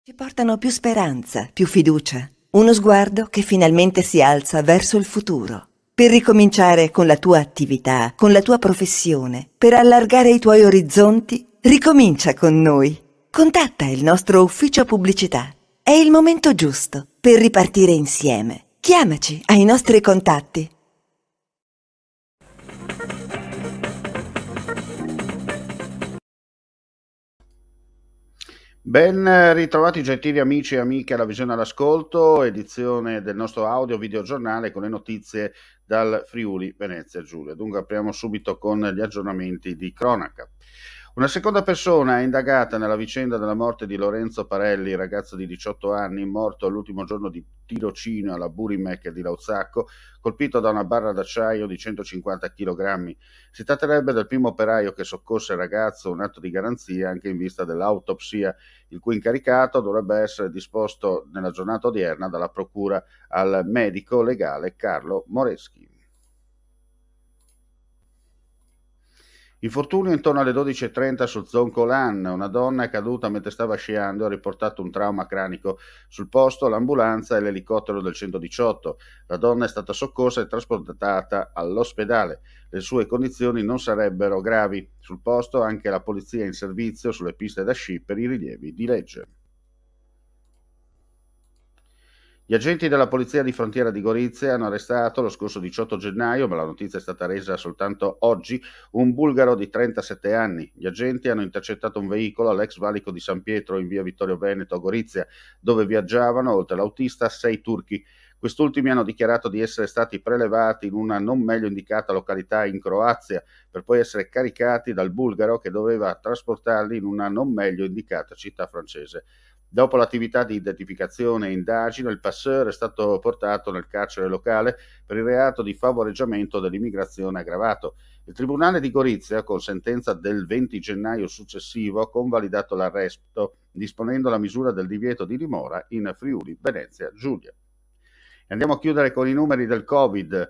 Ci portano più speranza, più fiducia, uno sguardo che finalmente si alza verso il futuro. Per ricominciare con la tua attività, con la tua professione, per allargare i tuoi orizzonti, ricomincia con noi. Contatta il nostro ufficio pubblicità. È il momento giusto per ripartire insieme. Chiamaci ai nostri contatti. Ben ritrovati gentili amici e amiche alla Visione all'Ascolto, edizione del nostro audio videogiornale con le notizie dal Friuli Venezia Giulia. Dunque apriamo subito con gli aggiornamenti di cronaca. Una seconda persona è indagata nella vicenda della morte di Lorenzo Parelli, ragazzo di 18 anni, morto all'ultimo giorno di tirocinio alla Burimec di Lauzacco, colpito da una barra d'acciaio di 150 kg. Si tratterebbe del primo operaio che soccorse il ragazzo, un atto di garanzia anche in vista dell'autopsia, il cui incaricato dovrebbe essere disposto nella giornata odierna dalla procura al medico legale Carlo Moreschi. Infortunio intorno alle 12:30 su Zoncolan. Una donna è caduta mentre stava sciando e ha riportato un trauma cranico. Sul posto l'ambulanza e l'elicottero del 118. La donna è stata soccorsa e trasportata all'ospedale. Le sue condizioni non sarebbero gravi. Sul posto anche la polizia in servizio sulle piste da sci per i rilievi di legge. Gli agenti della Polizia di Frontiera di Gorizia hanno arrestato lo scorso 18 gennaio, ma la notizia è stata resa soltanto oggi, un bulgaro di 37 anni. Gli agenti hanno intercettato un veicolo all'ex valico di San Pietro in via Vittorio Veneto a Gorizia, dove viaggiavano, oltre all'autista, 6 turchi. Quest'ultimi hanno dichiarato di essere stati prelevati in una non meglio indicata località in Croazia, per poi essere caricati dal bulgaro che doveva trasportarli in una non meglio indicata città francese. Dopo l'attività di identificazione e indagine, il passeur è stato portato nel carcere locale per il reato di favoreggiamento dell'immigrazione aggravato. Il Tribunale di Gorizia, con sentenza del 20 gennaio successivo, ha convalidato l'arresto, disponendo la misura del divieto di dimora in Friuli Venezia Giulia. Andiamo a chiudere con i numeri del Covid.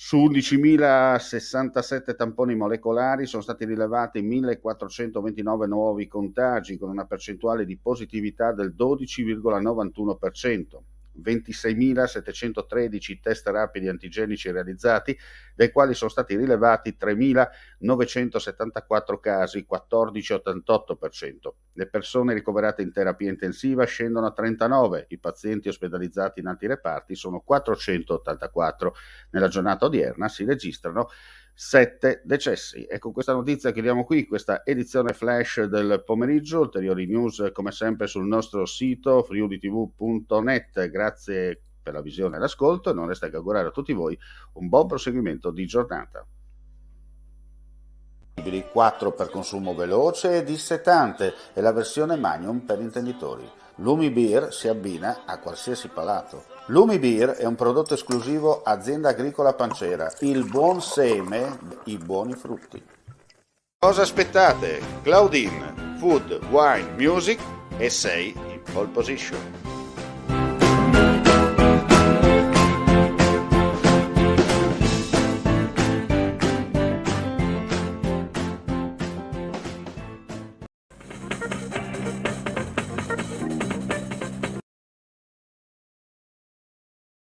Su 11.067 tamponi molecolari sono stati rilevati 1.429 nuovi contagi, con una percentuale di positività del 12,91%. 26.713 test rapidi antigenici realizzati, dai quali sono stati rilevati 3.974 casi, 14,88%. Le persone ricoverate in terapia intensiva scendono a 39, i pazienti ospedalizzati in altri reparti sono 484. Nella giornata odierna si registrano 7 decessi. E con questa notizia chiudiamo qui questa edizione flash del pomeriggio. Ulteriori news come sempre sul nostro sito friulitv.net. Grazie per la visione e l'ascolto e non resta che augurare a tutti voi un buon proseguimento di giornata. 4 per consumo veloce e dissetante e la versione Magnum per intenditori. Lumi Beer si abbina a qualsiasi palato. Lumi Beer è un prodotto esclusivo Azienda Agricola Pancera, il buon seme, i buoni frutti. Cosa aspettate? Claudine, Food, Wine, Music e 6 in pole position.